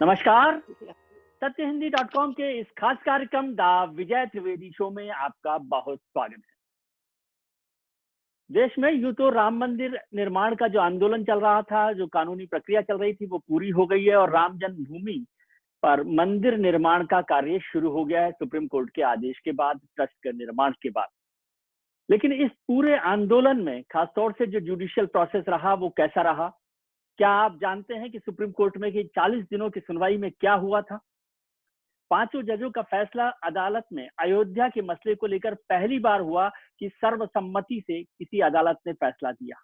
नमस्कार। सत्य हिंदी .com के इस खास कार्यक्रम द विजय त्रिवेदी शो में आपका बहुत स्वागत है। देश में यूं तो राम मंदिर निर्माण का जो आंदोलन चल रहा था, जो कानूनी प्रक्रिया चल रही थी, वो पूरी हो गई है और राम जन्मभूमि पर मंदिर निर्माण का कार्य शुरू हो गया है सुप्रीम कोर्ट के आदेश के बाद, ट्रस्ट के निर्माण के बाद। लेकिन इस पूरे आंदोलन में खासतौर से जो जुडिशियल प्रोसेस रहा, वो कैसा रहा? क्या आप जानते हैं कि सुप्रीम कोर्ट में कि 40 दिनों की सुनवाई में क्या हुआ था? पांचों जजों का फैसला अदालत में अयोध्या के मसले को लेकर पहली बार हुआ कि सर्वसम्मति से किसी अदालत ने फैसला दिया।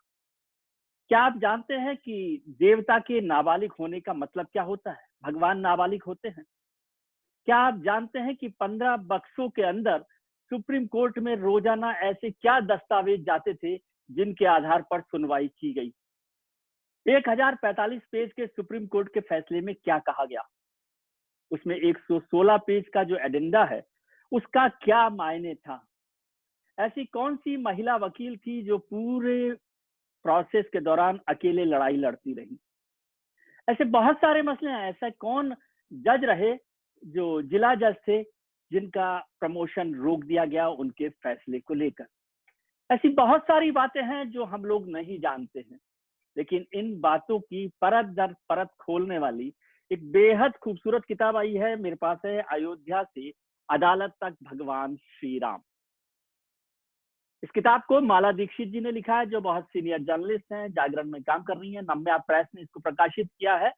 क्या आप जानते हैं कि देवता के नाबालिग होने का मतलब क्या होता है? भगवान नाबालिग होते हैं। क्या आप जानते हैं कि 15 बक्सों के अंदर सुप्रीम कोर्ट में रोजाना ऐसे क्या दस्तावेज जाते थे जिनके आधार पर सुनवाई की गई? 1045 पेज के सुप्रीम कोर्ट के फैसले में क्या कहा गया? उसमें 116 पेज का जो एडेंडा है, उसका क्या मायने था? ऐसी कौन सी महिला वकील थी जो पूरे प्रोसेस के दौरान अकेले लड़ाई लड़ती रही? ऐसे बहुत सारे मसले हैं। ऐसा कौन जज रहे जो जिला जज थे, जिनका प्रमोशन रोक दिया गया उनके फैसले को लेकर? ऐसी बहुत सारी बातें हैं जो हम लोग नहीं जानते हैं, लेकिन इन बातों की परत दर परत खोलने वाली एक बेहद खूबसूरत किताब आई है मेरे पास है, अयोध्या से अदालत तक भगवान श्री राम। इस किताब को माला दीक्षित जी ने लिखा है, जो बहुत सीनियर जर्नलिस्ट हैं, जागरण में काम कर रही हैं। नम्या प्रेस ने इसको प्रकाशित किया है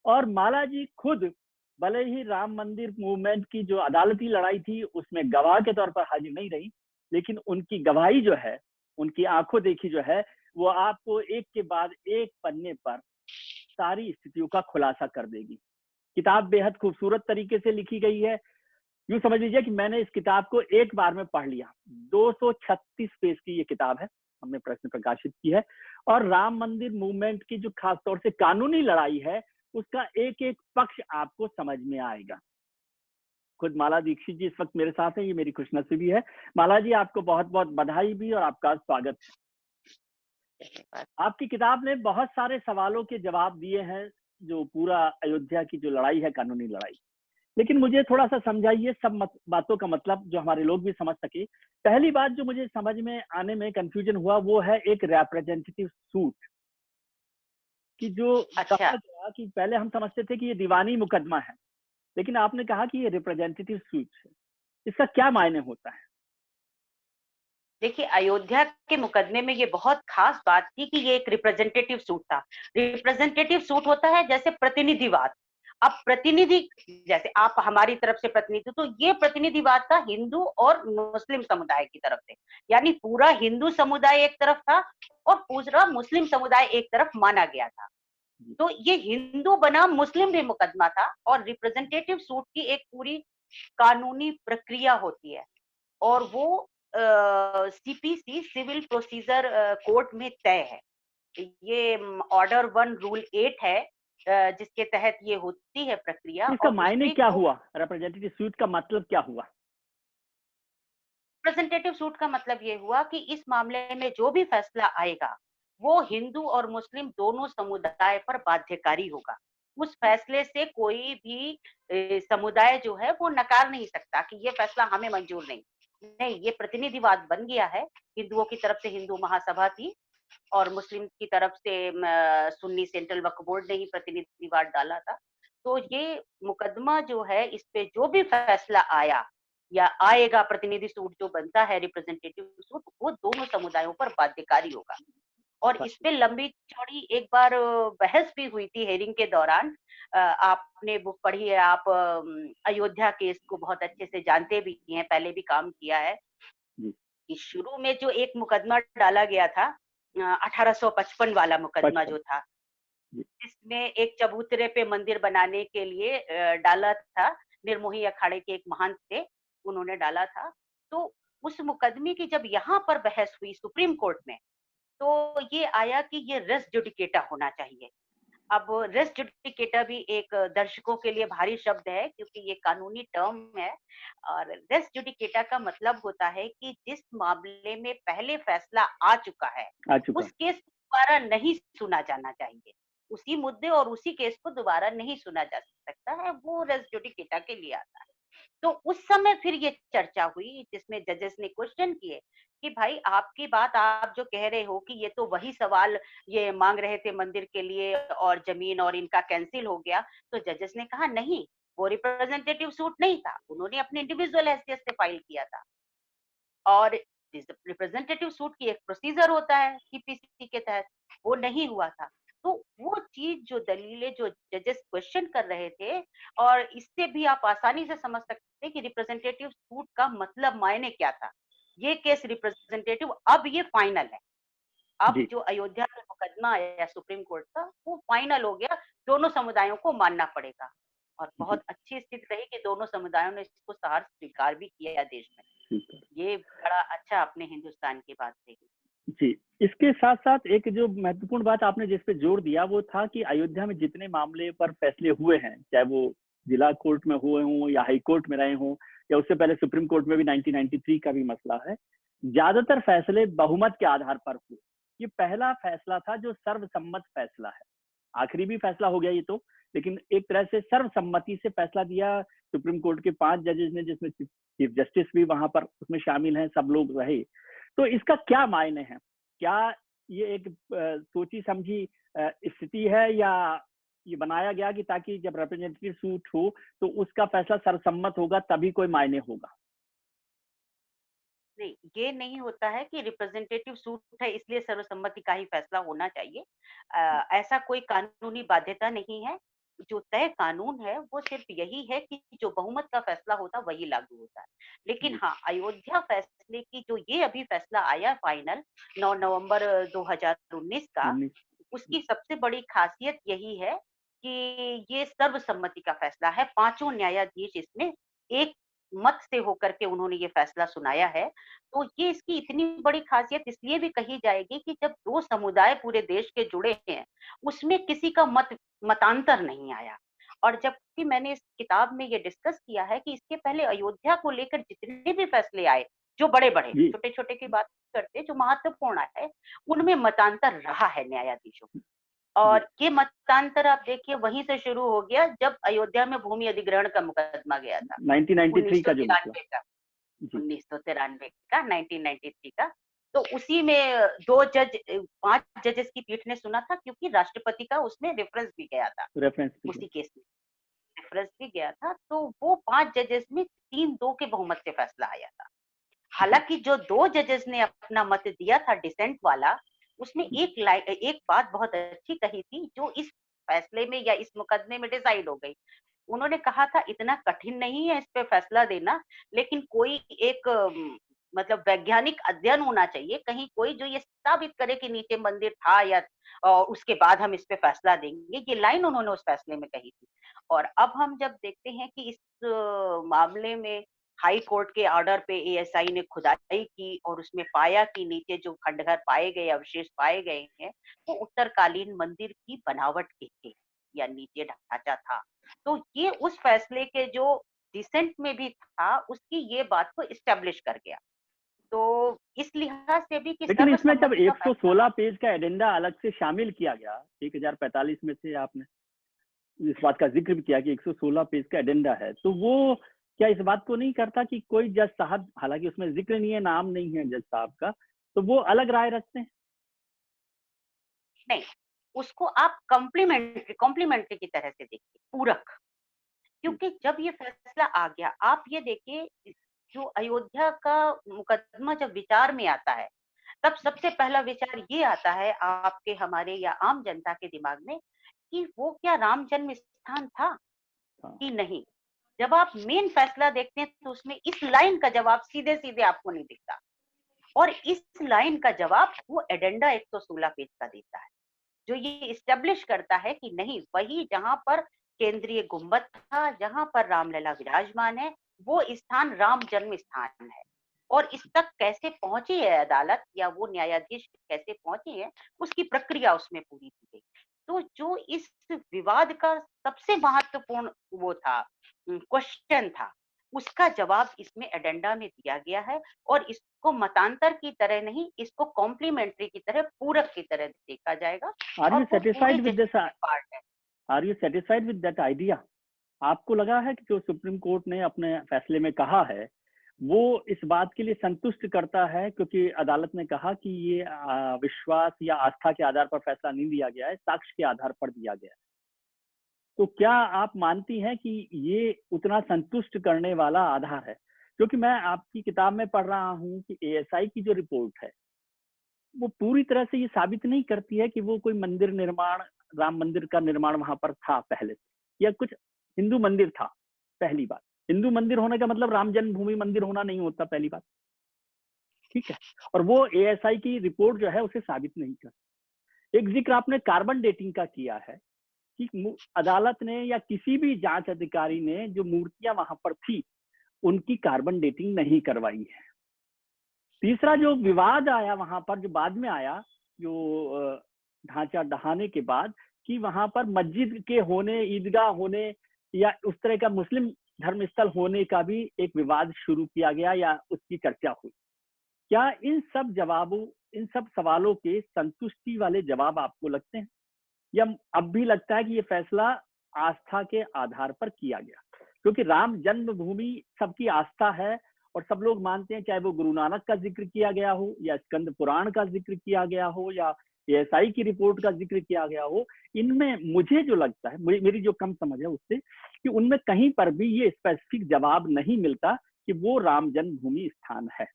और माला जी खुद भले ही राम मंदिर मूवमेंट की जो अदालती लड़ाई थी उसमें गवाह के तौर पर हाजिर नहीं रही, लेकिन उनकी गवाही जो है, उनकी आंखों देखी जो है, वो आपको एक के बाद एक पन्ने पर सारी स्थितियों का खुलासा कर देगी। किताब बेहद खूबसूरत तरीके से लिखी गई है। यूं समझ लीजिए कि मैंने इस किताब को एक बार में पढ़ लिया। 236 पेज की ये किताब है, हमने प्रेस में प्रकाशित की है और राम मंदिर मूवमेंट की जो खास तौर से कानूनी लड़ाई है, उसका एक एक पक्ष आपको समझ में आएगा। खुद माला दीक्षित जी इस वक्त मेरे साथ हैं, ये मेरी खुशनसीबी है। माला जी, आपको बहुत बहुत बधाई भी और आपका स्वागत है। आपकी किताब ने बहुत सारे सवालों के जवाब दिए हैं, जो पूरा अयोध्या की जो लड़ाई है, कानूनी लड़ाई। लेकिन मुझे थोड़ा सा समझाइए सब बातों का मतलब, जो हमारे लोग भी समझ सके। पहली बात जो मुझे समझ में आने में कंफ्यूजन हुआ, वो है एक रिप्रेजेंटेटिव सूट की जो अच्छा, कहा गया कि पहले हम समझते थे कि ये दीवानी मुकदमा है, लेकिन आपने कहा कि ये रिप्रेजेंटेटिव सूट है। इसका क्या मायने होता है? देखिए अयोध्या के मुकदमे में ये बहुत खास बात थी कि ये एक रिप्रेजेंटेटिव सूट था। रिप्रेजेंटेटिव सूट होता है जैसे प्रतिनिधिवाद। अब प्रतिनिधि जैसे आप हमारी तरफ से प्रतिनिधि, तो ये प्रतिनिधिवाद था हिंदू और मुस्लिम समुदाय की तरफ से। यानी पूरा हिंदू समुदाय एक तरफ था और पूरा मुस्लिम समुदाय एक तरफ माना गया था। तो ये हिंदू बनाम मुस्लिम भी मुकदमा था और रिप्रेजेंटेटिव सूट की एक पूरी कानूनी प्रक्रिया होती है। और वो सीपीसी सिविल प्रोसीजर कोर्ट में तय है। ये ऑर्डर 1 रूल 8 है, जिसके तहत ये होती है प्रक्रिया इसका और मायने उसमें क्या जो हुआ? रिप्रेजेंटेटिव सूट का मतलब क्या हुआ? रिप्रेजेंटेटिव सूट का मतलब ये हुआ कि इस मामले में जो भी फैसला आएगा, वो हिंदू और मुस्लिम दोनों समुदाय पर बाध्यकारी होगा। उस फैसले से कोई भी समुदाय जो है वो नकार नहीं सकता कि ये फैसला हमें मंजूर नहीं। नहीं, ये प्रतिनिधिवाद बन गया है। हिंदुओं की तरफ से हिंदू महासभा थी और मुस्लिम की तरफ से सुन्नी सेंट्रल वक्फ बोर्ड ने ही प्रतिनिधिवाद डाला था। तो ये मुकदमा जो है, इस पे जो भी फैसला आया या आएगा, प्रतिनिधि सूट जो बनता है, रिप्रेजेंटेटिव सूट, वो दोनों समुदायों पर बाध्यकारी होगा। और इस पे लंबी चौड़ी एक बार बहस भी हुई थी हेयरिंग के दौरान। आपने बुक पढ़ी है, आप अयोध्या केस को बहुत अच्छे से जानते भी हैं, पहले भी काम किया है। जी। कि शुरू में जो एक मुकदमा डाला गया था, 1855 वाला मुकदमा 55। जो था, जी। जिसमें एक चबूतरे पे मंदिर बनाने के लिए डाला था। निर्मोही अखाड़े के एक महंत थे, उन्होंने डाला था। तो उस मुकदमे की जब यहाँ पर बहस हुई सुप्रीम कोर्ट में, तो ये आया कि ये रेस जुडिकेटा होना चाहिए। अब रेस जुडिकेटा भी एक दर्शकों के लिए भारी शब्द है, क्योंकि ये कानूनी टर्म है। और रेस जुडिकेटा का मतलब होता है कि जिस मामले में पहले फैसला आ चुका है, आ चुका। उस केस को दोबारा नहीं सुना जाना चाहिए। उसी मुद्दे और उसी केस को दोबारा नहीं सुना जा सकता है, वो रेस जुडिकेटा के लिए आता है। तो उस समय फिर ये चर्चा हुई जिसमें जजेस ने क्वेश्चन किए कि भाई आपकी बात आप जो कह रहे हो कि ये तो वही सवाल ये मांग रहे थे मंदिर के लिए और जमीन और इनका कैंसिल हो गया। तो जजेस ने कहा नहीं, वो रिप्रेजेंटेटिव सूट नहीं था, उन्होंने अपने इंडिविजुअल हैसियत से फाइल किया था। और रिप्रेजेंटेटिव सूट की एक प्रोसीजर होता है सीपीसी के तहत, वो नहीं हुआ था। तो वो चीज जो दलीलें जो जजेस क्वेश्चन कर रहे थे, और इससे भी आप आसानी से समझ सकते हैं कि रिप्रेजेंटेटिव सूट का मतलब मायने क्या था। ये केस रिप्रेजेंटेटिव, अब ये फाइनल है। अब जी। जो अयोध्या में मुकदमा आया सुप्रीम कोर्ट का, वो फाइनल हो गया, दोनों समुदायों को मानना पड़ेगा। और जी। बहुत अच्छी स्थिति रही कि दोनों समुदायों ने इसको सहार्थ स्वीकार भी किया देश में। ठीक है। ये बड़ा अच्छा आपने हिंदुस्तान की बात कही। जी, इसके साथ-साथ एक जो महत्वपूर्ण बात आपने जिस पे जोर दिया वो था कि अयोध्या में जितने मामले पर फैसले हुए हैं, चाहे वो जिला कोर्ट में हुए हों या हाई कोर्ट में रहे हों या उससे पहले सुप्रीम कोर्ट में भी 1993 का भी मसला है, ज्यादातर फैसले बहुमत के आधार पर हुए। ये पहला फैसला था जो सर्वसम्मत फैसला है। आखिरी भी फैसला हो गया ये तो, लेकिन एक तरह से सर्वसम्मति से फैसला दिया सुप्रीम कोर्ट के 5 जजेस ने, जिसमें चीफ जस्टिस भी वहां पर उसमें शामिल हैं, सब लोग रहे। तो इसका क्या मायने हैं? क्या ये एक सोची समझी स्थिति है, या ये बनाया गया कि ताकि जब रिप्रेजेंटेटिव सूट हो तो उसका फैसला सर्वसम्मत होगा तभी कोई मायने होगा? नहीं, ये नहीं होता है कि रिप्रेजेंटेटिव सूट है इसलिए सर्वसम्मति का ही फैसला होना चाहिए। ऐसा कोई कानूनी बाध्यता नहीं है। जो तय कानून है वो सिर्फ यही है कि जो बहुमत का फैसला होता है वही लागू होता है। लेकिन जी। हाँ, अयोध्या फैसले की जो ये अभी फैसला आया फाइनल 9 नवंबर 2019 का, 19। उसकी सबसे बड़ी खासियत यही है कि ये सर्वसम्मति का फैसला है। पाँचों न्यायाधीश इसमें एक मत से होकर के उन्होंने ये फैसला सुनाया है। तो ये इसकी इतनी बड़ी खासियत इसलिए भी कही जाएगी कि जब 2 समुदाय पूरे देश के जुड़े हैं, उसमें किसी का मतांतर नहीं आया। और जबकि मैंने इस किताब में ये डिस्कस किया है कि इसके पहले अयोध्या को लेकर जितने भी फैसले आए, जो बड़े-बड़े, जी। छोटे-छोटे की बात करते हैं, जो महत्वपूर्ण है, उनमें मतांतर रहा है न्यायाधीशों। जी। और ये मतांतर आप देखिए वहीं से शुरू हो गया जब अयोध्या में भूमि अधिग्रहण का मुकदमा गया था, 1993 का जो मसला। 1993 का। जी। 1993 का, 1993 का। तो उसी में 2 जज 5 जजेस की पीठ ने सुना था, क्योंकि राष्ट्रपति का उसमें रेफरेंस भी गया था, रेफरेंस भी उसी है। केस में रेफरेंस भी गया था। तो वो 5 जजेस में 3-2 के बहुमत से फैसला आया था। जी। हालाँकि जो 2 जजेस ने अपना मत दिया था डिसेंट वाला, उसमें जी। एक बात बहुत अच्छी कही थी जो इस फैसले में या इस मुकदमे में डिसाइड हो गई। उन्होंने कहा था इतना कठिन नहीं है इस पे फैसला देना, लेकिन कोई एक मतलब वैज्ञानिक अध्ययन होना चाहिए, कहीं कोई जो ये साबित करे कि नीचे मंदिर था या उसके बाद हम इस पे फैसला देंगे। ये लाइन उन्होंने उस फैसले में कही थी। और अब हम जब देखते हैं कि इस मामले में हाई कोर्ट के ऑर्डर पे एएसआई ने खुदाई की और उसमें पाया कि नीचे जो खंडहर पाए गए, अवशेष पाए गए हैं, वो उत्तरकालीन मंदिर की बनावट के थे या नीचे ढांचा था। तो ये उस फैसले के जो डिसेंट में भी था, उसकी ये बात को एस्टेब्लिश कर गया। तो इस लिहाज से भी कि लेकिन इसमें जब सर्वसम्मति का फैसला 116 पेज का एजेंडा अलग से शामिल किया गया, 1045 में से आपने इस बात का जिक्र भी किया कि 116 पेज का एजेंडा है, तो वो क्या इस बात को नहीं करता कि कोई जज साहब, हालांकि उसमें जिक्र नहीं है, नाम नहीं है जज साहब का, तो वो अलग राय रखते हैं? नहीं, उसको आप कॉम्प्लीमेंट्री की तरह से देखिए, पूरक। जी। क्योंकि जब ये फैसला आ गया, आप ये देखिए जो अयोध्या का मुकदमा जब विचार में आता है, तब सबसे पहला विचार ये आता है आपके, हमारे या आम जनता के दिमाग में कि वो क्या राम जन्म स्थान था हाँ। कि नहीं? जब आप मेन फैसला देखते हैं तो उसमें इस लाइन का जवाब सीधे-सीधे आपको नहीं दिखता, और इस लाइन का जवाब वो एडेंडा 116 पेज का देता है। जो ये इस्टेब्लिश करता है कि नहीं, वही जहाँ पर केंद्रीय गुम्बद था, जहाँ पर रामलला विराजमान है, वो स्थान राम जन्म स्थान है। और इस तक कैसे पहुंची है अदालत या वो न्यायाधीश कैसे पहुंचे हैं, उसकी प्रक्रिया उसमें पूरी की गई। तो जो इस विवाद का सबसे महत्वपूर्ण वो था, क्वेश्चन था, उसका जवाब इसमें एडेंडा में दिया गया है और इसको मतांतर की तरह नहीं, इसको कॉम्प्लीमेंट्री की तरह, पूरक की तरह देखा जाएगा आर यू और वो पूरे सेटिस्फाइड विद दिस? जजमेंट में पार्ट है। Are you satisfied with that idea? आपको लगा है कि जो सुप्रीम कोर्ट ने अपने फैसले में कहा है वो इस बात के लिए संतुष्ट करता है, क्योंकि अदालत ने कहा कि ये विश्वास या आस्था के आधार पर फैसला नहीं दिया गया है, साक्ष्य के आधार पर दिया गया है। तो क्या आप मानती हैं कि ये उतना संतुष्ट करने वाला आधार है? क्योंकि मैं आपकी किताब में पढ़ रहा हूँ कि एएसआई की जो रिपोर्ट है वो पूरी तरह से ये साबित नहीं करती है कि वो कोई मंदिर निर्माण, राम मंदिर का निर्माण वहां पर था पहले से, या कुछ हिंदू मंदिर था। पहली बात, हिंदू मंदिर होने का मतलब राम जन्मभूमि मंदिर होना नहीं होता, पहली बात, ठीक है। और वो एएसआई की रिपोर्ट जो है उसे साबित नहीं कर। एक जिक्र आपने कार्बन डेटिंग का किया है कि अदालत ने या किसी भी जांच अधिकारी ने जो मूर्तियां वहां पर थी उनकी कार्बन डेटिंग नहीं करवाई है। तीसरा जो विवाद आया वहां पर, जो बाद में आया, जो ढांचा ढहाने के बाद, कि वहां पर मस्जिद के होने, ईदगाह होने या उस तरह का मुस्लिम धर्मस्थल होने का भी एक विवाद शुरू किया गया या उसकी चर्चा हुई। क्या इन सब जवाबों, इन सब सवालों के संतुष्टि वाले जवाब आपको लगते हैं, या अब भी लगता है कि ये फैसला आस्था के आधार पर किया गया? क्योंकि राम जन्मभूमि सबकी आस्था है और सब लोग मानते हैं, चाहे वो गुरु नानक का जिक्र किया गया हो या स्कंद पुराण का जिक्र किया गया हो या एएसआई की रिपोर्ट का जिक्र किया गया हो, इनमें मुझे जो लगता है, मेरी जो कम समझ है उससे, कि उनमें कहीं पर भी ये स्पेसिफिक जवाब नहीं मिलता कि वो राम जन्मभूमि स्थान है।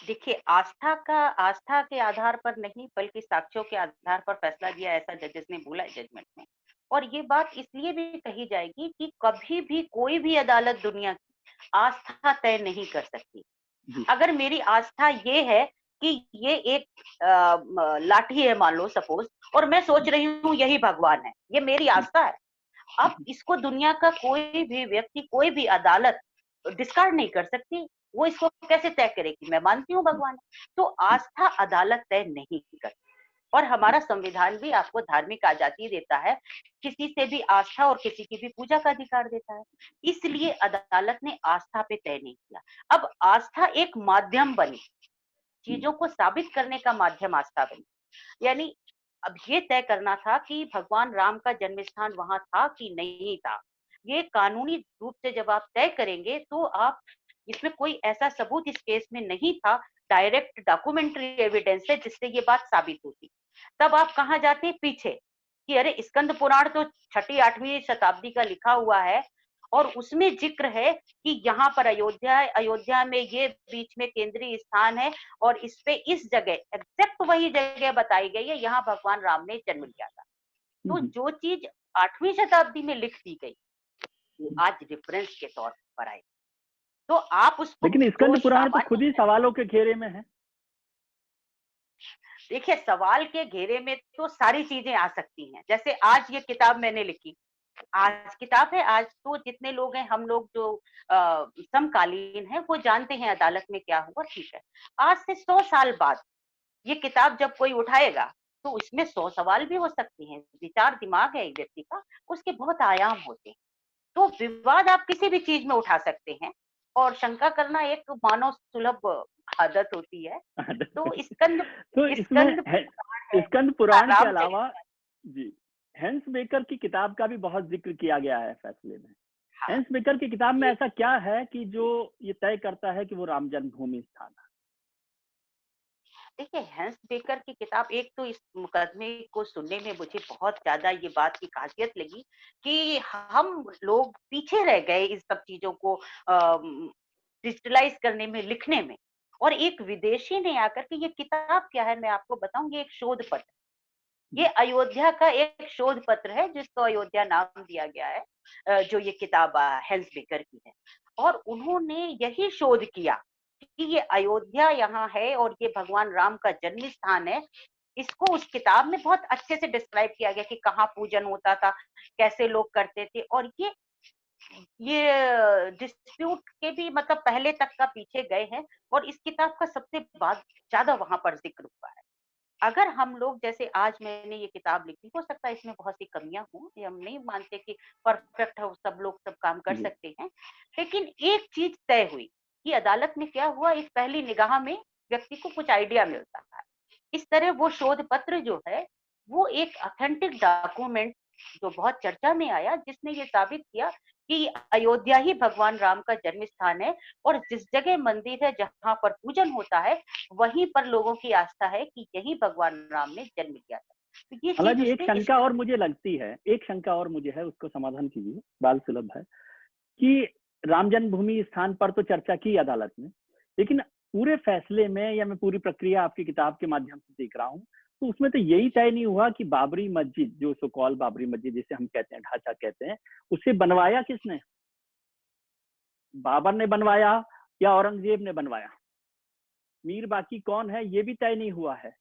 देखिए, आस्था के आधार पर नहीं बल्कि साक्ष्यों के आधार पर फैसला दिया, ऐसा जजेस ने बोला है जजमेंट में। और ये बात इसलिए भी कही जाएगी कि कभी भी कोई भी अदालत दुनिया की आस्था तय नहीं कर सकती। अगर मेरी आस्था ये है कि ये एक लाठी है मान लो सपोज, और मैं सोच रही हूँ यही भगवान है, ये मेरी आस्था है। अब इसको दुनिया का कोई भी व्यक्ति, कोई भी अदालत डिस्कार्ड नहीं कर सकती। वो इसको कैसे तय करेगी मैं मानती हूँ भगवान है। तो आस्था अदालत तय नहीं करती। और हमारा संविधान भी आपको धार्मिक आजादी देता है, किसी से भी आस्था और किसी की भी पूजा का अधिकार देता है। इसलिए अदालत ने आस्था पे तय नहीं किया। अब आस्था एक माध्यम बनी, चीजों को साबित करने का माध्यम आस्था बनी। यानी अब ये तय करना था कि भगवान राम का जन्म स्थान वहां था कि नहीं था। ये कानूनी रूप से जब आप तय करेंगे तो आप, इसमें कोई ऐसा सबूत इस केस में नहीं था, डायरेक्ट डॉक्यूमेंट्री एविडेंस है जिससे ये बात साबित होती। तब आप कहाँ जाते हैं पीछे, कि अरे स्कंद पुराण तो 6ठी-8वीं शताब्दी का लिखा हुआ है और उसमें जिक्र है कि यहाँ पर अयोध्या में ये बीच में केंद्रीय स्थान है और इस पे इस जगह एग्जैक्ट वही जगह बताई गई है, यहाँ भगवान राम ने जन्म लिया था। तो जो चीज 8वीं शताब्दी में लिख दी गई वो आज रेफरेंस के तौर पर आई। तो आप उसको लेकिन जो स्कंद पुराण तो खुद ही सामान्य, सवालों के घेरे में है। देखिए सवाल के घेरे में तो सारी चीजें आ सकती हैं। जैसे आज ये किताब मैंने लिखी, आज किताब है, आज तो जितने लोग हैं, हम लोग जो समकालीन हैं वो जानते हैं अदालत में क्या हुआ, ठीक है। आज से 100 साल बाद ये किताब जब कोई उठाएगा तो उसमें 100 सवाल भी हो सकते हैं। विचार दिमाग है एक व्यक्ति का, उसके बहुत आयाम होते हैं। तो विवाद आप किसी भी चीज में उठा सकते हैं और शंका करना एक मानव सुलभ आदत होती है। तो स्कंद तो इसमें स्कंद पुराण है, स्कंद हाँ, पुराण के रामचरित अलावा जी, हेंस बेकर की किताब का भी बहुत जिक्र किया गया है फैसले में। हाँ, हेंस बेकर की किताब में ये ऐसा क्या है कि जो ये तय करता है कि वो राम जन्मभूमि स्थान है? देखिए हेंस बेकर की किताब, एक तो इस मुकदमे को सुनने में मुझे बहुत ज्यादा ये बात की खासियत लगी कि हम लोग पीछे रह गए इस सब चीजों को डिजिटलाइज करने में, लिखने में। और एक विदेशी ने आकर के, ये किताब क्या है मैं आपको बताऊं, ये एक शोध पत्र, ये अयोध्या का एक शोध पत्र है जिसको अयोध्या नाम दिया गया है। जो ये किताब हेंस बेकर की है, और उन्होंने यही शोध किया कि ये अयोध्या यहाँ है और ये भगवान राम का जन्म स्थान है। इसको उस किताब में बहुत अच्छे से डिस्क्राइब किया गया कि कहाँ पूजन होता था, कैसे लोग करते थे, और ये डिस्प्यूट के भी मतलब पहले तक का पीछे गए हैं और इस किताब का सबसे बाद ज्यादा वहां पर जिक्र हुआ है। अगर हम लोग जैसे आज मैंने ये किताब लिखी, हो सकता है इसमें बहुत सी कमियाँ हों, ये हम नहीं मानते कि परफेक्ट हो, सब लोग सब काम कर जी। सकते हैं। लेकिन एक चीज़ तय हुई कि अदालत में क्या हुआ, इस पहली निगाह में व्यक्ति को कुछ आइडिया मिलता है। इस तरह वो शोध पत्र जो है, वो एक ऑथेंटिक डॉक्यूमेंट जो बहुत चर्चा में आया, जिसने ये साबित किया कि अयोध्या ही भगवान राम का जन्म स्थान है और जिस जगह मंदिर है, जहाँ पर पूजन होता है, वहीं पर लोगों की आस्था है कि यही भगवान राम ने जन्म लिया था। तो ये चीज़ हालाँकि एक उसने शंका और मुझे लगती है, एक शंका और मुझे है, उसको समाधान कीजिए, बाल सुलभ है, कि राम जन्मभूमि स्थान पर तो चर्चा की अदालत ने, लेकिन पूरे फैसले में, या मैं पूरी प्रक्रिया आपकी किताब के माध्यम से देख रहा हूँ, तो उसमें तो यही तय नहीं हुआ कि बाबरी मस्जिद, जो सो कॉल्ड बाबरी मस्जिद जिसे हम कहते हैं, ढांचा कहते हैं, उसे बनवाया किसने? बाबर ने बनवाया या औरंगजेब ने बनवाया? मीर बाकी कौन है, ये भी तय नहीं हुआ है।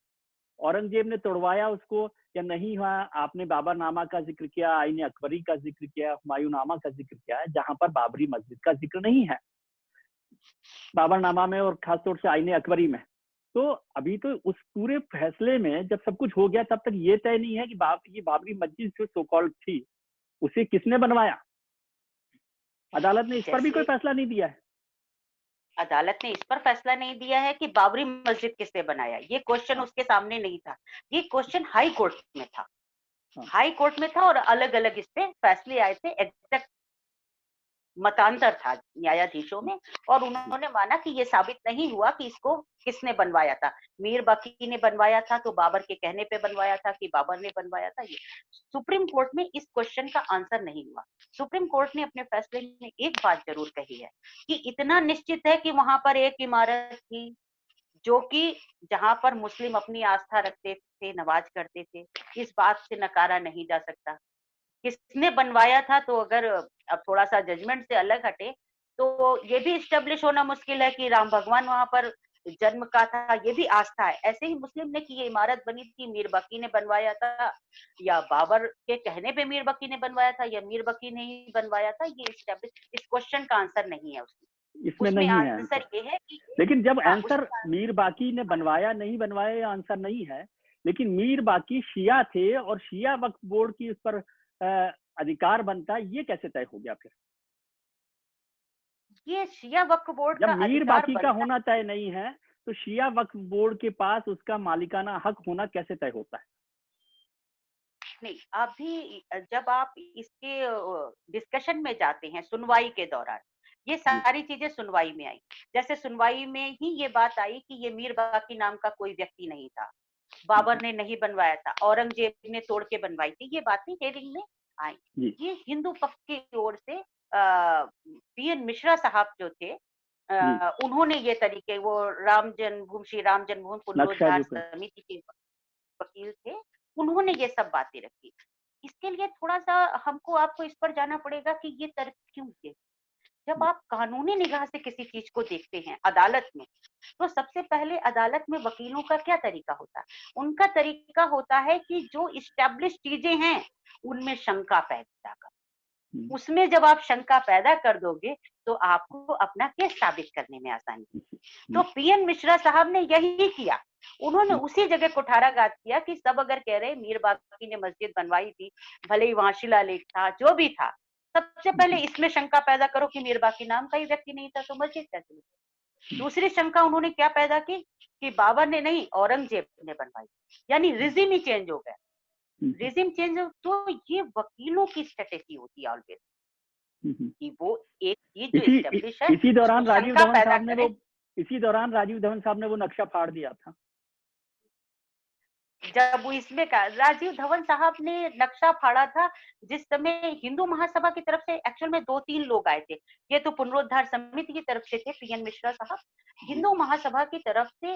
औरंगजेब ने तोड़वाया उसको या नहीं हुआ? आपने बाबरनामा का जिक्र किया, आईन अकबरी का जिक्र किया, हुमायूंनामा का जिक्र किया है, जहां पर बाबरी मस्जिद का जिक्र नहीं है बाबरनामा में, और खासतौर से आईन अकबरी में। तो अभी तो उस पूरे फैसले में जब सब कुछ हो गया, तब तक ये तय नहीं है कि ये बाबरी मस्जिद जो सो कॉल्ड थी, उसे किसने बनवाया? अदालत ने इस पर भी कोई जैसे फैसला नहीं दिया है। अदालत ने इस पर फैसला नहीं दिया है कि बाबरी मस्जिद किसने बनाया, ये क्वेश्चन हाँ, उसके सामने नहीं था। ये क्वेश्चन हाई कोर्ट में था। हाँ। हाई कोर्ट में था और अलग-अलग इस पे फैसले आए थे, एग्जैक्ट मतांतर था न्यायाधीशों में और उन्होंने माना कि ये साबित नहीं हुआ कि इसको किसने बनवाया था। मीर बाकी ने बनवाया था तो बाबर के कहने पे बनवाया था कि बाबर ने बनवाया था ये। सुप्रीम कोर्ट में इस क्वेश्चन का आंसर नहीं हुआ। सुप्रीम कोर्ट ने अपने फैसले में एक बात जरूर कही है कि इतना निश्चित है कि वहां पर एक इमारत थी जो कि जहां पर मुस्लिम अपनी आस्था रखते थे, नमाज करते थे, इस बात से नकारा नहीं जा सकता। किसने बनवाया था, तो अगर अब थोड़ा-सा जजमेंट से अलग हटे, तो ये भी एस्टेब्लिश होना मुश्किल है कि राम भगवान वहाँ पर जन्म का था, ये भी आस्था है। ऐसे ही मुस्लिम ने कि ये इमारत बनी थी, मीर बकी ने बनवाया था या बाबर के कहने पे मीर बकी ने बनवाया था या मीर बकी ने ही बनवाया था, ये एस्टेब्लिश इस क्वेश्चन का आंसर नहीं है उसमें। इसमें उसमें नहीं है आंसर। आंसर ये है कि लेकिन जब हाँ, आंसर उसमें मीर बाकी ने बनवाया नहीं बनवाया, ये आंसर नहीं है। लेकिन मीर बाकी शिया थे और शिया वक्फ बोर्ड की उस पर अधिकार बनता है, ये कैसे तय हो गया फिर? ये शिया वक्फ बोर्ड जब का मीर अधिकार बाकी का बनता होना तय नहीं है, तो शिया वक्फ बोर्ड के पास उसका मालिकाना हक होना कैसे तय होता है? नहीं, अभी जब आप इसके डिस्कशन में जाते हैं सुनवाई के दौरान, ये जी। सारी चीज़ें सुनवाई में आई। जैसे सुनवाई में ही ये बात आई कि ये मीर बाकी नाम का कोई व्यक्ति नहीं था। बाबर ने नहीं बनवाया था, औरंगजेब ने तोड़ के बनवाई थी, ये बातें हियरिंग में आई। जी। ये हिंदू पक्ष की ओर से पीएन मिश्रा साहब जो थे जी। उन्होंने ये तरीके वो श्री राम जन्मभूमि नक्शा पुनरुद्धार जो कर। समिति के वकील थे, उन्होंने ये सब बातें रखी। इसके लिए थोड़ा-सा हमको आपको इस पर जाना पड़ेगा कि ये तर्क क्यों थे? जब जी। आप कानूनी निगाह से किसी चीज़ को देखते हैं अदालत में, तो सबसे पहले अदालत में वकीलों का क्या तरीका होता है? उनका तरीका होता है कि जो एस्टेब्लिश चीज़ें हैं, उनमें शंका पैदा कर हम्म। उसमें जब आप शंका पैदा कर दोगे, तो आपको अपना केस साबित करने में आसानी होगी। तो जी। पीएन मिश्रा साहब ने यही किया। उन्होंने जी। उसी जगह कुठाराघात किया कि सब अगर कह रहे हैं मीर बाकी ने मस्जिद बनवाई थी, भले ही वहाँ शिलालेख था, जो भी था, सबसे पहले जी। इसमें शंका पैदा करो कि मीर बाकी नाम का ही व्यक्ति नहीं था, तो मस्जिद कैसे बनी? जी। दूसरी शंका उन्होंने क्या पैदा की कि बाबर ने नहीं, औरंगजेब ने बनवाई। यानी रिजिम ही चेंज हो गया। हम्म। रिजिम चेंज हो तो ये वकीलों की स्ट्रैटेजी होती है ऑलवेज हम्म। कि वो एक चीज़ जो इसी एस्टेब्लिश है, इसी उसमें दौरान राजीव शंका धवन पैदा साहब ने करें। वो इसी दौरान राजीव धवन साहब ने वो नक्शा फाड़ दिया था। जब वो इसमें का राजीव धवन साहब ने नक्शा फाड़ा था, जिस समय हिंदू महासभा की तरफ से एक्चुअल में 2-3 लोग आए थे। ये तो पुनरुद्धार समिति की तरफ से थे पीएन मिश्रा साहब। जी। हिंदू महासभा की तरफ से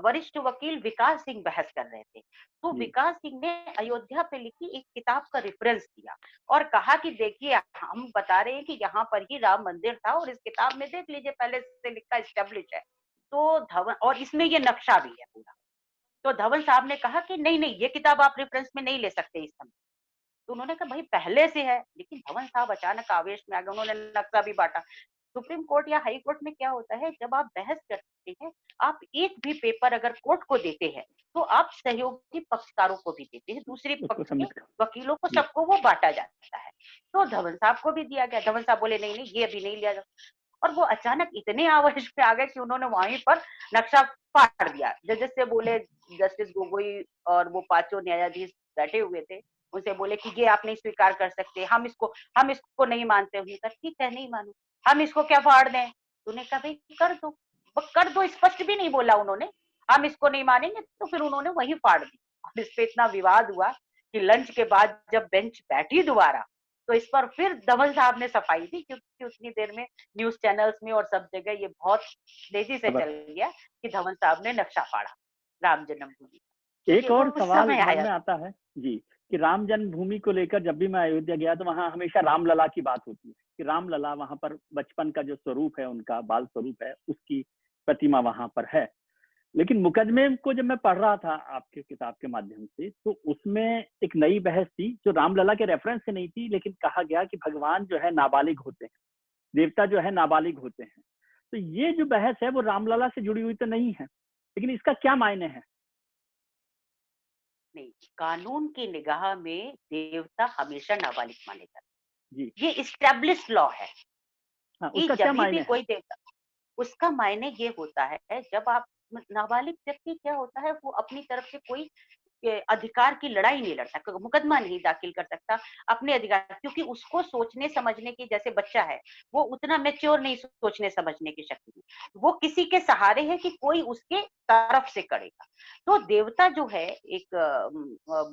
वरिष्ठ वकील विकास सिंह बहस कर रहे थे। तो जी। विकास सिंह ने अयोध्या पे लिखी एक किताब का रेफरेंस दिया और कहा कि देखिए हम बता रहे हैं कि यहाँ पर ही राम मंदिर था और इस किताब में देख लीजिए पहले से लिखा एस्टेब्लिश है। तो धवन और इसमें ये नक्शा भी है पूरा। तो धवन साहब ने कहा कि नहीं, नहीं ये किताब आप रेफरेंस में नहीं ले सकते इस समय। तो उन्होंने कहा भाई पहले से है, लेकिन धवन साहब अचानक आवेश में आ गए, उन्होंने नक्शा भी बाँटा। सुप्रीम कोर्ट या हाई कोर्ट में क्या होता है, जब आप बहस करते हैं, आप एक भी पेपर अगर कोर्ट को देते हैं, तो आप सहयोगी पक्षकारों को भी देते हैं, दूसरे उसको पक्ष के सबमिट कर। वकीलों को, जी। सबको वो बाँटा जाता है। तो धवन साहब को भी दिया गया, धवन साहब बोले नहीं, नहीं ये अभी नहीं लिया जा, और वो अचानक इतने आवेश में आ गए कि उन्होंने वहीं पर नक्शा फाड़ दिया। जजेस से बोले, जस्टिस गोगोई और वो पाँचों न्यायाधीश बैठे हुए थे, उनसे बोले कि ये आप नहीं स्वीकार कर सकते, हम इसको नहीं मानते। उन्होंने कहा ठीक है, नहीं मानो, हम इसको क्या फाड़ दें? उन्होंने कहा भाई कर दो, कर दो, स्पष्ट भी नहीं बोला उन्होंने, हम इसको नहीं मानेंगे, तो फिर उन्होंने वही फाड़ दी। और इस पे इतना विवाद हुआ कि लंच के बाद जब बेंच बैठी दोबारा, तो इस पर फिर धवन साहब ने सफाई दी, क्योंकि उतनी देर में न्यूज़ चैनल्स में और सब जगह ये बहुत तेजी से खबर। चल गया कि धवन साहब ने नक्शा फाड़ा राम जन्मभूमि का। तो ये एक और उस सवाल समय मन आया में था। आता है जी, कि राम जन्मभूमि को लेकर जब भी मैं अयोध्या गया तो वहाँ हमेशा रामलला की बात होती है कि रामलला वहाँ पर बचपन का जो स्वरूप है, उनका बाल स्वरूप है, उसकी प्रतिमा वहाँ पर है। लेकिन मुकदमे को जब मैं पढ़ रहा था आपके किताब के माध्यम से, तो उसमें एक नई बहस थी जो रामलला के रेफरेंस से नहीं थी, लेकिन कहा गया कि भगवान जो है नाबालिग होते हैं, देवता जो है नाबालिग होते हैं। तो ये जो बहस है वो रामलला से जुड़ी हुई तो नहीं है, लेकिन इसका क्या मायने है? नहीं, कानून की निगाह में देवता हमेशा नाबालिग माने जाते जी। हैं। ये एस्टेब्लिश्ड लॉ है हाँ, कि उसका क्या जब भी मायने है? कोई देवता, उसका मायने ये होता है, जब आप, नाबालिग व्यक्ति क्या होता है, वो अपनी तरफ से कोई अधिकार की लड़ाई नहीं लड़ सकता, मुकदमा नहीं दाखिल कर सकता अपने अधिकार, क्योंकि उसको सोचने समझने की, जैसे बच्चा है, वो उतना मैच्योर नहीं सोचने समझने की शक्ति में, वो किसी के सहारे है कि कोई उसके तरफ से करेगा। तो देवता जो है, एक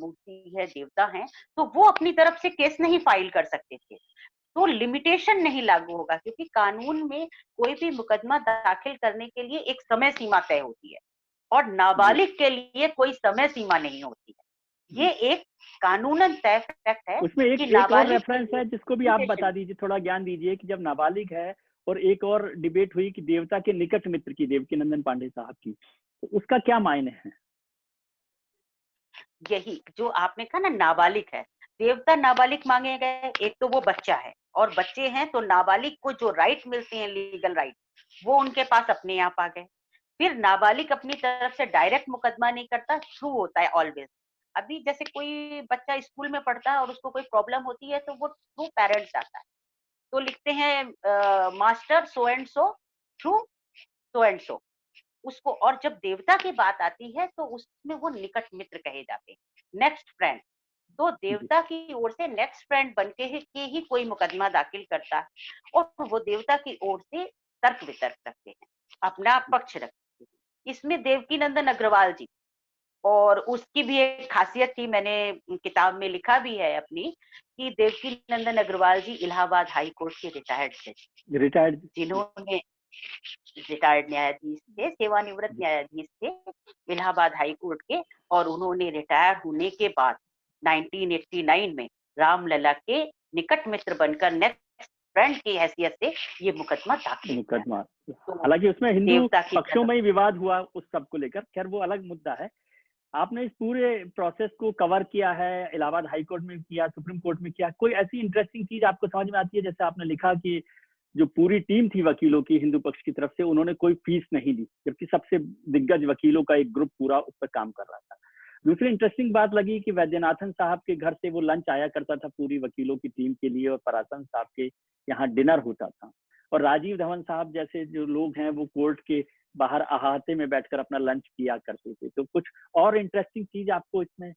मूर्ति है, देवता है, तो वो अपनी तरफ से केस नहीं फाइल कर सकते थे, तो लिमिटेशन नहीं लागू होगा, क्योंकि कानून में कोई भी मुकदमा दाखिल करने के लिए एक समय सीमा तय होती है, और जी। नाबालिग के लिए कोई समय सीमा नहीं होती है। जी। ये एक कानूनन तय फैक्ट है उसमें कि एक एक और नाबालिग के रेफरेंस लिए है जिसको भी आप लिमिटेशन। बता दीजिए, थोड़ा ज्ञान दीजिए कि जब नाबालिग है, और एक और डिबेट हुई कि देवता के निकट मित्र की, देवकीनंदन पांडे साहब की, तो उसका क्या मायने है? यही जो आपने कहा ना, नाबालिग है, देवता नाबालिग मांगे गए, एक तो वो बच्चा है, और बच्चे हैं तो नाबालिग को जो राइट मिलते हैं, लीगल राइट, वो उनके पास अपने आप आ गए। फिर नाबालिग अपनी तरफ से डायरेक्ट मुकदमा नहीं करता, थ्रू होता है ऑलवेज। अभी जैसे कोई बच्चा स्कूल में पढ़ता है और उसको कोई प्रॉब्लम होती है, तो वो थ्रू पेरेंट्स आता है, तो लिखते हैं master so and so, through so and so, उसको। और जब देवता की बात आती है, तो उसमें वो निकट मित्र कहे जाते हैं, नेक्स्ट फ्रेंड। तो जी। देवता की ओर से नेक्स्ट फ्रेंड बन के ही कोई मुकदमा दाखिल करता है, और वो देवता की ओर से तर्क वितर्क रखते हैं, अपना पक्ष रखते हैं। इसमें देवकीनंदन अग्रवाल जी, और उसकी भी एक खासियत थी, मैंने किताब में लिखा भी है अपनी, कि देवकीनंदन अग्रवाल जी इलाहाबाद हाई कोर्ट के रिटायर्ड जज, रिटायर्ड। जी। जिन्होंने, रिटायर्ड न्यायाधीश थे, सेवानिवृत्त जी। न्यायाधीश थे इलाहाबाद हाई कोर्ट के, और उन्होंने रिटायर होने के बाद 1989 में रामलला के निकट मित्र बनकर नेक्स्ट फ्रेंड की हैसियत से ये मुकदमा दाखिल किया मुकदमा। था। तो हालांकि उसमें हिंदू देवता की पक्षों तरफ, में ही विवाद हुआ उस सब को लेकर, खैर वो अलग मुद्दा है। आपने इस पूरे प्रोसेस को कवर किया है, इलाहाबाद हाई कोर्ट में किया, सुप्रीम कोर्ट में किया, कोई ऐसी इंटरेस्टिंग चीज आपको समझ में आती है? जैसे आपने लिखा कि जो पूरी टीम थी वकीलों की हिंदू पक्ष की तरफ से, उन्होंने कोई फीस नहीं ली, जबकि सबसे दिग्गज वकीलों का एक ग्रुप पूरा उस पर काम कर रहा था। दूसरी इंटरेस्टिंग बात लगी कि वैद्यनाथन साहब के घर से वो लंच आया करता था पूरी वकीलों की टीम के लिए, और परासन साहब के यहाँ डिनर होता था, और राजीव धवन साहब जैसे जो लोग हैं वो कोर्ट के बाहर अहाते में बैठकर अपना लंच किया करते थे। तो कुछ और इंटरेस्टिंग चीज आपको इसमें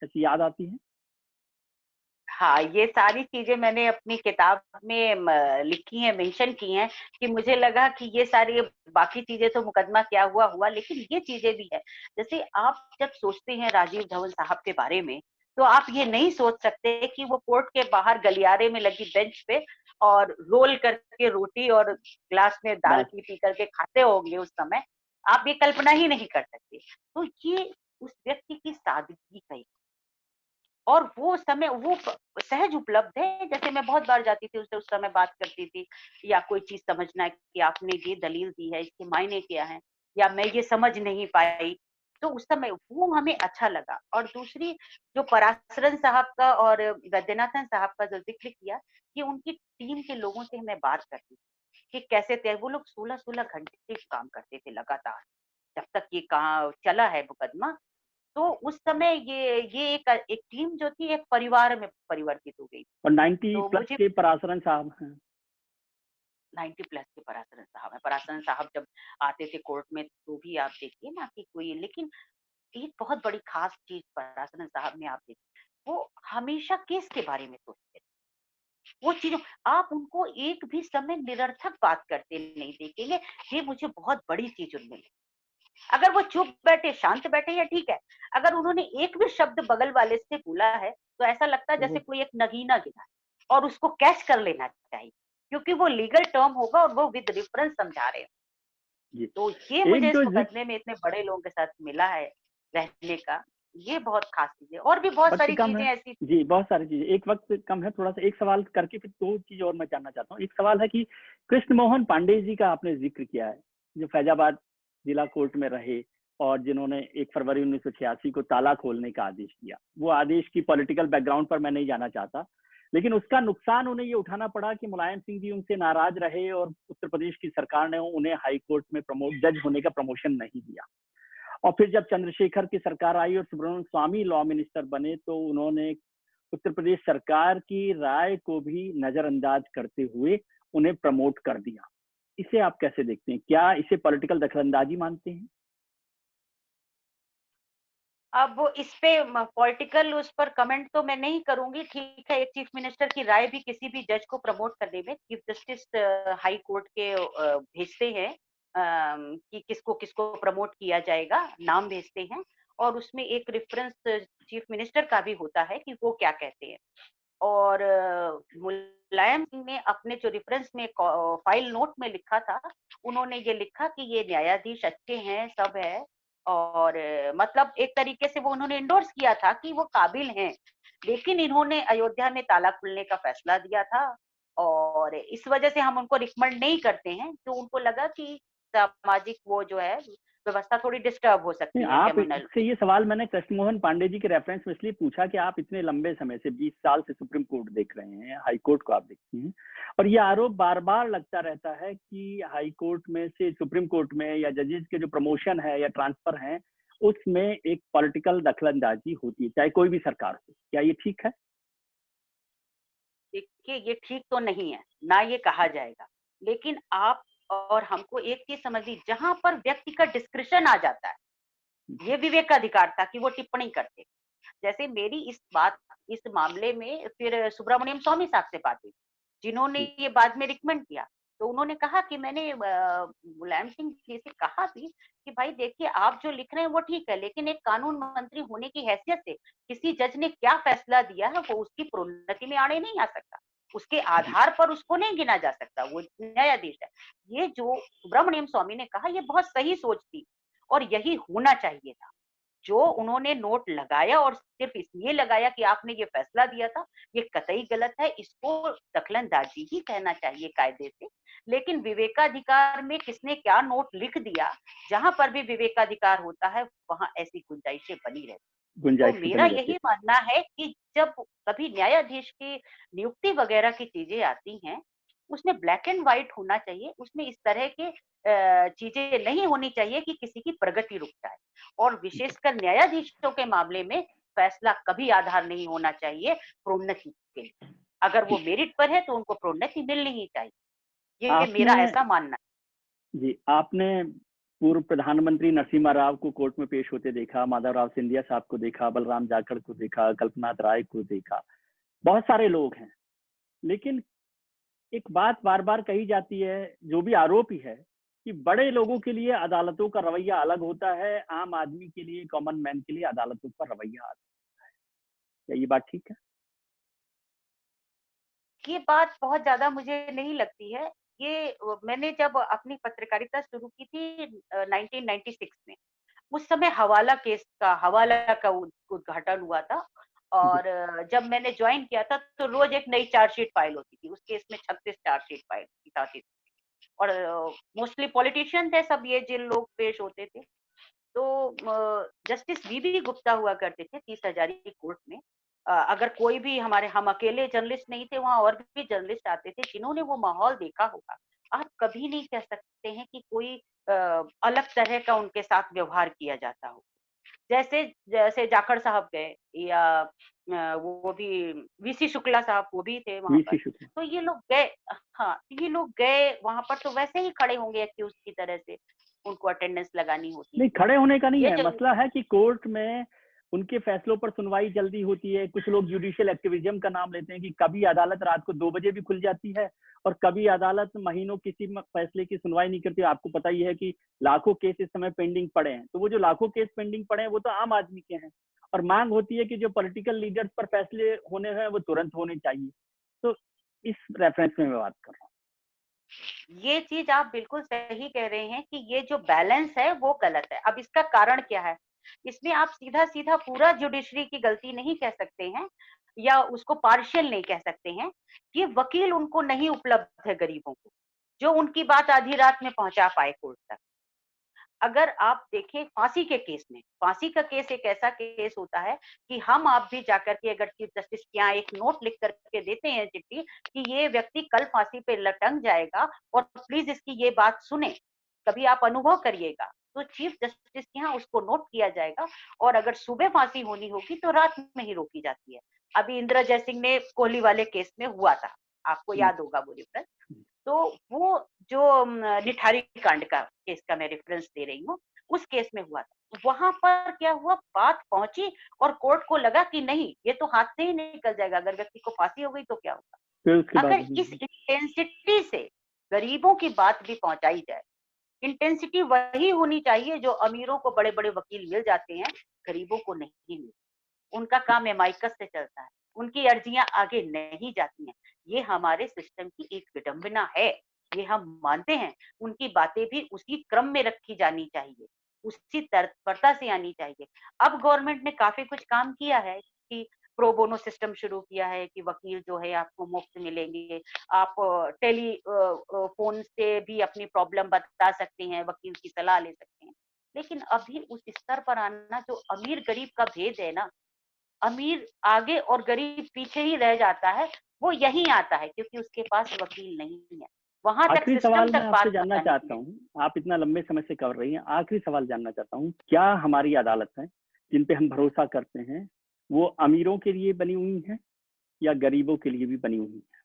ऐसी याद आती है? हाँ, ये सारी चीजें मैंने अपनी किताब में लिखी हैं, मेंशन की हैं, कि मुझे लगा कि ये सारी बाकी चीजें तो मुकदमा क्या हुआ हुआ, लेकिन ये चीजें भी है। जैसे आप जब सोचते हैं राजीव धवन साहब के बारे में, तो आप ये नहीं सोच सकते कि वो कोर्ट के बाहर गलियारे में लगी बेंच पे और रोल करके रोटी और ग्लास में दाल दाल। पी करके खाते होंगे उस समय। आप ये कल्पना ही नहीं कर सकते। तो ये उस व्यक्ति की सादगी का, और वो समय वो सहज उपलब्ध है। जैसे मैं बहुत बार जाती थी उससे, उस समय बात करती थी, या कोई चीज समझना है कि आपने ये दलील दी है, इसके मायने क्या है, या मैं ये समझ नहीं पाई, तो उस समय वो हमें अच्छा लगा। और दूसरी, जो पराशरन साहब का और वैद्यनाथन साहब का जो जिक्र किया, कि उनकी टीम के लोगों से मैं बात करती थी, कि कैसे थे वो लोग 16-16 घंटे काम करते थे लगातार, जब तक ये कहाँ चला है मुकदमा। तो उस समय ये एक टीम जो थी एक परिवार में परिवर्तित हो गई। और 90 तो प्लस मुझे के पराशरन साहब हैं। 90 प्लस के पराशरन साहब हैं। पराशरन साहब जब आते थे कोर्ट में तो भी आप देखिए ना कि कोई, लेकिन एक बहुत बड़ी खास चीज़ पराशरन साहब में आप देखिए, वो हमेशा केस के बारे में सोचते थे। वो चीज़ों आप उनको एक भी समय निरर्थक बात करते नहीं देखेंगे, ये मुझे बहुत बड़ी चीज़ उनमें लगी। अगर वो चुप बैठे, शांत बैठे या ठीक है, अगर उन्होंने एक भी शब्द बगल वाले से बोला है, तो ऐसा लगता है तो जैसे वो कोई एक नगीना गिरा है और उसको कैच कर लेना चाहिए, क्योंकि वो लीगल टर्म होगा और वो विद रेफरेंस समझा रहे हैं। जी, तो ये एक मुझे इस जो जिक्र मुकदमे में इतने बड़े लोगों के साथ मिला है रहने का, ये बहुत खास चीज़ है और भी बहुत वक्त सारी कम चीज़ें है। ऐसी थी। जी, बहुत सारी चीजें, एक वक्त कम है, थोड़ा सा एक सवाल करके फिर दो चीज और मैं जानना चाहता हूँ। एक सवाल है कि कृष्ण मोहन पांडेय जी का आपने जिक्र किया है, जो फैजाबाद जिला कोर्ट में रहे और जिन्होंने 1 फरवरी 1986 को ताला खोलने का आदेश दिया। वो आदेश की पॉलिटिकल बैकग्राउंड पर मैं नहीं जाना चाहता, लेकिन उसका नुकसान उन्हें ये उठाना पड़ा कि मुलायम सिंह जी उनसे नाराज रहे और उत्तर प्रदेश की सरकार ने उन्हें हाई कोर्ट में जज होने का प्रमोशन नहीं दिया। और फिर जब चंद्रशेखर की सरकार आई और सुब्रमण्यम स्वामी लॉ मिनिस्टर बने, तो उन्होंने उत्तर प्रदेश सरकार की राय को भी नजरअंदाज करते हुए उन्हें प्रमोट कर दिया। इसे आप कैसे देखते हैं? क्या इसे पॉलिटिकल दखलंदाजी मानते हैं? अब इस पे पॉलिटिकल उस पर कमेंट तो मैं नहीं करूँगी, ठीक है, एक चीफ मिनिस्टर की राय भी किसी भी जज को प्रमोट करने में चीफ जस्टिस हाई कोर्ट के भेजते हैं कि किसको प्रमोट किया जाएगा, नाम भेजते हैं और उसमें एक रेफरेंस चीफ मिनिस्टर का भी होता है कि वो क्या कहते हैं। और मुलायम सिंह ने अपने जो रेफरेंस में फाइल नोट में लिखा था, उन्होंने ये लिखा कि ये न्यायाधीश अच्छे हैं, सब है और मतलब एक तरीके से वो उन्होंने एंडोर्स किया था कि वो काबिल हैं। लेकिन इन्होंने अयोध्या में ताला खुलने का फैसला दिया था और इस वजह से हम उनको रिकमेंड नहीं करते हैं, तो उनको लगा कि सामाजिक वो जो है व्यवस्था थोड़ी डिस्टर्ब हो नहीं, सकती है आप कम्युनल से ये सवाल मैंने कृष्ण मोहन पांडे जी के रेफरेंस में इसलिए पूछा कि आप इतने लंबे समय से 20 साल से सुप्रीम कोर्ट देख रहे हैं, हाई कोर्ट को आप देखते हैं, और ये आरोप बार बार लगता रहता है कि हाई कोर्ट में से सुप्रीम कोर्ट में या जजेस के जो प्रमोशन है या ट्रांसफर है, उसमें एक पॉलिटिकल दखलंदाजी होती है, चाहे कोई भी सरकार हो। क्या ये ठीक है? देखिए, ये ठीक तो नहीं है, ना ये कहा जाएगा। लेकिन आप और हमको एक चीज़ समझिए, जहाँ पर व्यक्ति का डिस्क्रिशन आ जाता है, ये विवेक का अधिकार था कि वो टिप्पणी करते। जैसे मेरी इस मामले में फिर सुब्रमण्यम स्वामी साहब से बात हुई, जिन्होंने जी, ये बाद में रिकमेंड किया। तो उन्होंने कहा कि मैंने मुलायम सिंह जी से कहा भी कि भाई देखिए आप जो लिख रहे हैं वो ठीक है, लेकिन एक कानून मंत्री होने की हैसियत से किसी जज ने क्या फैसला दिया है वो उसकी प्रोन्नति में आड़े नहीं आ सकता। उसके जी, आधार पर उसको नहीं गिना जा सकता, वो न्यायाधीश है। ये जो सुब्रमण्यम स्वामी ने कहा ये बहुत सही सोच थी और यही होना चाहिए था। जो उन्होंने नोट लगाया और सिर्फ इसलिए लगाया कि आपने ये फैसला दिया था, ये कतई गलत है, इसको दखलंदाजी ही कहना चाहिए कायदे से। लेकिन विवेकाधिकार में किसने क्या नोट लिख दिया, जहाँ पर भी विवेकाधिकार होता है, वहाँ ऐसी गुंजाइशें बनी रहती। तो गुंजाइश की मेरा बनी रहती यही है। मानना है कि जब कभी न्यायाधीश की नियुक्ति वगैरह की चीजें आती हैं, उसमें ब्लैक एंड व्हाइट होना चाहिए, उसमें इस तरह के चीजें नहीं होनी चाहिए कि किसी की प्रगति रुक जाए। और विशेषकर न्यायाधीशों के मामले में फैसला कभी आधार नहीं होना चाहिए प्रोन्नति के लिए। अगर वो जी, मेरिट पर है तो उनको प्रोन्नति मिलनी ही चाहिए। ये मेरा आपने ऐसा मानना है। जी, आपने पूर्व प्रधानमंत्री नरसिम्हा राव को कोर्ट में पेश होते देखा, माधवराव सिंधिया साहब को देखा, बलराम जाखड़ को देखा, कल्पनाथ राय को देखा, बहुत सारे लोग हैं। लेकिन एक बात बार बार कही जाती है, जो भी आरोप ही है, कि बड़े लोगों के लिए अदालतों का रवैया अलग होता है, आम आदमी के लिए, कॉमन मैन के लिए अदालतों का रवैया अलग। क्या ये बात ठीक है? ये बात बहुत ज़्यादा मुझे नहीं लगती है। ये मैंने जब अपनी पत्रकारिता शुरू की थी 1996 में, उस समय हवाला का उद्घाटन हुआ था जी, और जब मैंने जॉइन किया था तो रोज़ एक नई चार्जशीट फाइल होती थी। उस केस में 36 चार्जशीट फाइल आती थी और मोस्टली पॉलिटिशियन थे सब ये जिन लोग पेश होते थे। तो जस्टिस वीबी गुप्ता हुआ करते थे 30 हजारी कोर्ट में। अगर कोई भी हम अकेले जर्नलिस्ट नहीं थे, वहाँ और भी जर्नलिस्ट आते थे जिन्होंने वो माहौल देखा होगा। आप कभी नहीं कह सकते हैं कि कोई अलग तरह का उनके साथ व्यवहार किया जाता हो। जैसे जैसे जाखड़ साहब गए या वो भी वीसी शुक्ला साहब वो भी थे वहाँ पर। वीसी शुक्ला। तो ये लोग गए, हाँ, ये लोग गए वहाँ पर तो वैसे ही खड़े होंगे एक्यूज़ की तरह से, उनको अटेंडेंस लगानी होती नहीं, थी। खड़े होने का नहीं ये है, ज़रूर मसला है कि कोर्ट में उनके फैसलों पर सुनवाई जल्दी होती है। कुछ लोग जुडिशियल एक्टिविज्म का नाम लेते हैं कि कभी अदालत रात को 2 बजे भी खुल जाती है और कभी अदालत महीनों किसी फैसले की सुनवाई नहीं करती। आपको पता ही है कि लाखों केस इस समय पेंडिंग पड़े हैं। तो वो जो लाखों केस पेंडिंग पड़े हैं वो तो आम आदमी के हैं और मांग होती है कि जो पॉलिटिकल लीडर्स पर फैसले होने हैं वो तुरंत होने चाहिए। तो इस रेफरेंस में मैं बात कर रहा हूँ। ये चीज़ आप बिल्कुल सही कह रहे हैं कि ये जो बैलेंस है वो गलत है। अब इसका कारण क्या है? इसमें आप सीधा-सीधा पूरा जुडिशरी की गलती नहीं कह सकते हैं या उसको पार्शियल नहीं कह सकते हैं। ये वकील उनको नहीं उपलब्ध है गरीबों को, जो उनकी बात आधी रात में पहुँचा पाए कोर्ट तक। अगर आप देखें फांसी के केस में, फांसी का केस एक ऐसा केस होता है कि हम आप भी जाकर के अगर चीफ जस्टिस के यहाँ एक नोट लिख करके देते हैं चिट्ठी कि ये व्यक्ति कल फांसी पे लटक जाएगा और प्लीज इसकी ये बात सुने, कभी आप अनुभव करिएगा। तो चीफ जस्टिस के यहाँ उसको नोट किया जाएगा और अगर सुबह फांसी होनी होगी तो रात में ही रोकी जाती है। अभी इंदिरा जयसिंह ने कोहली वाले केस में हुआ था, आपको याद होगा वो रेफरेंस। तो वो जो निठारी कांड का केस का मैं रेफरेंस दे रही हूँ, उस केस में हुआ था। वहाँ पर क्या हुआ, बात पहुँची और कोर्ट को लगा कि नहीं, ये तो हाथ से ही निकल जाएगा, अगर व्यक्ति को फांसी हो गई तो क्या होगा? फिर उसके बाद अगर इस इंटेंसिटी से गरीबों की बात भी पहुँचाई जाए, इंटेंसिटी वही होनी चाहिए जो अमीरों को बड़े-बड़े वकील मिल जाते हैं, गरीबों को नहीं मिलती। उनका काम एमाइकस से चलता है, उनकी अर्जियाँ आगे नहीं जाती हैं। ये हमारे सिस्टम की एक विडंबना है, ये हम मानते हैं। उनकी बातें भी उसी क्रम में रखी जानी चाहिए, उसी तत्परता से आनी चाहिए। अब गवर्नमेंट ने काफ़ी कुछ काम किया है कि प्रो बोनो सिस्टम शुरू किया है कि वकील जो है आपको मुफ्त मिलेंगे। आप फ़ोन से भी अपनी प्रॉब्लम बता सकते हैं, वकील की सलाह ले सकते हैं। लेकिन अभी उस स्तर पर आना जो अमीर-गरीब का भेद है ना, अमीर आगे और गरीब पीछे ही रह जाता है, वो यहीं आता है क्योंकि उसके पास वकील नहीं है। वहाँ तक आखिरी सिस्टम सवाल मैं तक आपसे बात जानना पहुँचानी चाहता चाहिए। हूँ, आप इतना लंबे समय से कर रही हैं, आखिरी सवाल जानना चाहता हूँ, क्या हमारी अदालत है जिन पे हम भरोसा करते हैं वो अमीरों के लिए बनी हुई हैं या गरीबों के लिए भी बनी हुई हैं?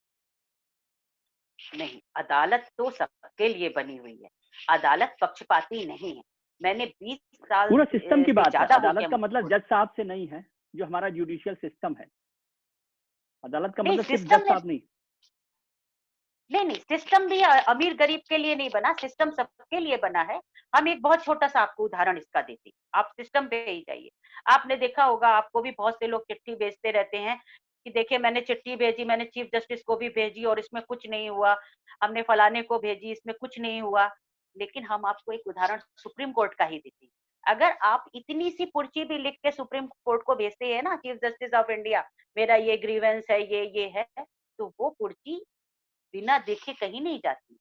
नहीं, अदालत तो सबके लिए बनी हुई है। अदालत पक्षपाती नहीं है। मैंने 20 साल पूरा सिस्टम की से बात है, ज़्यादा हो अदालत गया का मुझे मतलब छोड़े। जज साहब से नहीं है, जो हमारा जुडिशियल सिस्टम है। अदालत का नहीं, मतलब सिर्फ जज सिस्टम ने साहब नहीं। नहीं, सिस्टम भी अमीर-गरीब के लिए नहीं बना, सिस्टम सबके लिए बना है। हम एक बहुत छोटा-सा आपको उदाहरण इसका देते हैं, आप सिस्टम पे ही जाइए। आपने देखा होगा, आपको भी बहुत से लोग चिट्ठी भेजते रहते हैं कि देखिए मैंने चिट्ठी भेजी, मैंने चीफ जस्टिस को भी भेजी और इसमें कुछ नहीं हुआ, हमने फलाने को भेजी, इसमें कुछ नहीं हुआ। लेकिन हम आपको एक उदाहरण सुप्रीम कोर्ट का ही देते हैं। अगर आप इतनी सी पर्ची भी लिख के सुप्रीम कोर्ट को भेजते हैं ना, चीफ जस्टिस ऑफ इंडिया, मेरा ये ग्रीवेंस है, ये है, तो वो पर्ची बिना देखे कहीं नहीं जाती।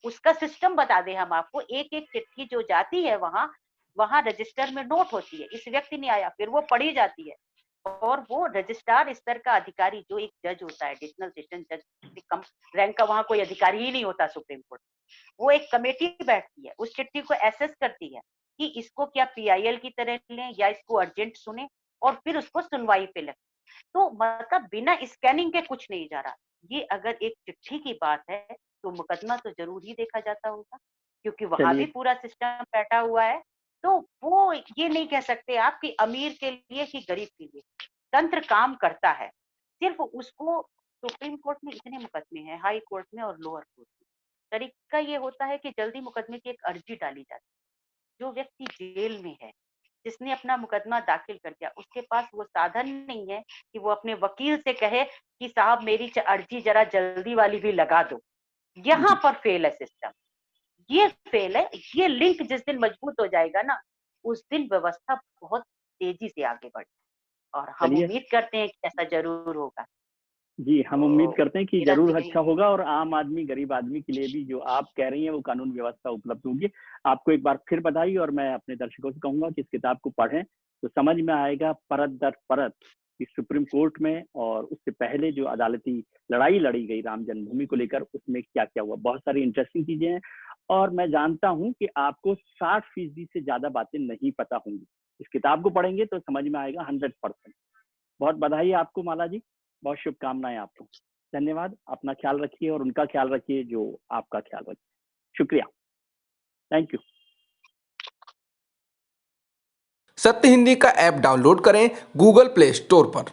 उसका सिस्टम बता दें हम आपको, एक-एक चिट्ठी जो जाती है वहाँ, वहाँ रजिस्टर में नोट होती है, इस व्यक्ति ने आया, फिर वो पढ़ी जाती है और वो रजिस्ट्रार स्तर का अधिकारी जो एक जज होता है, एडिशनल सेशन जज से कम रैंक का वहाँ कोई अधिकारी ही नहीं होता सुप्रीम कोर्ट। वो एक कमेटी बैठती है, उस चिट्ठी को एसेस करती है कि इसको क्या पीआईएल की तरह लें या इसको अर्जेंट सुने और फिर उसको सुनवाई पे लगें। तो मतलब बिना स्कैनिंग के कुछ नहीं जा रहा। ये अगर एक चिट्ठी की बात है, तो मुकदमा तो ज़रूर ही देखा जाता होगा, क्योंकि वहाँ भी चलिए, पूरा सिस्टम बैठा हुआ है। तो वो ये नहीं कह सकते आप कि अमीर के लिए कि गरीब के लिए। तंत्र काम करता है। सिर्फ़ उसको सुप्रीम कोर्ट में इतने मुकदमे हैं, हाई कोर्ट में और लोअर कोर्ट में। तरीका ये होता है कि जल्दी मुकदमे की एक अर्जी डाली जाती है। जो व्यक्ति जेल में है, जिसने अपना मुकदमा दाखिल कर दिया, उसके पास वो साधन नहीं है कि वो अपने वकील से कहे कि साहब मेरी अर्जी जरा जल्दी वाली भी लगा दो। यहाँ जी, पर फेल है सिस्टम, ये फेल है। ये लिंक जिस दिन मजबूत हो जाएगा ना, उस दिन व्यवस्था बहुत तेजी से आगे बढ़े और हम चलिए, उम्मीद करते हैं कि ऐसा ज़रूर होगा। जी, हम उम्मीद तो करते हैं कि मेरा तो ज़रूर यही अच्छा होगा और आम आदमी, गरीब आदमी के लिए भी जो आप कह रही हैं वो कानून व्यवस्था उपलब्ध होगी। आपको एक बार फिर बधाई और मैं अपने दर्शकों से कहूँगा कि इस किताब को पढ़ें, तो समझ में आएगा परत दर परत कि सुप्रीम कोर्ट में और उससे पहले जो अदालती लड़ाई लड़ी गई राम जन्मभूमि को लेकर, उसमें क्या क्या हुआ। बहुत सारी इंटरेस्टिंग चीजें हैं और मैं जानता हूं कि आपको 60% से ज्यादा बातें नहीं पता होंगी। इस किताब को पढ़ेंगे तो समझ में आएगा 100%। बहुत बधाई आपको माला जी, बहुत शुभकामनाएं आपको। धन्यवाद। अपना ख्याल रखिए और उनका ख्याल रखिए जो आपका ख्याल रखिए। शुक्रिया, थैंक यू। सत्य हिंदी का ऐप डाउनलोड करें गूगल प्ले स्टोर पर।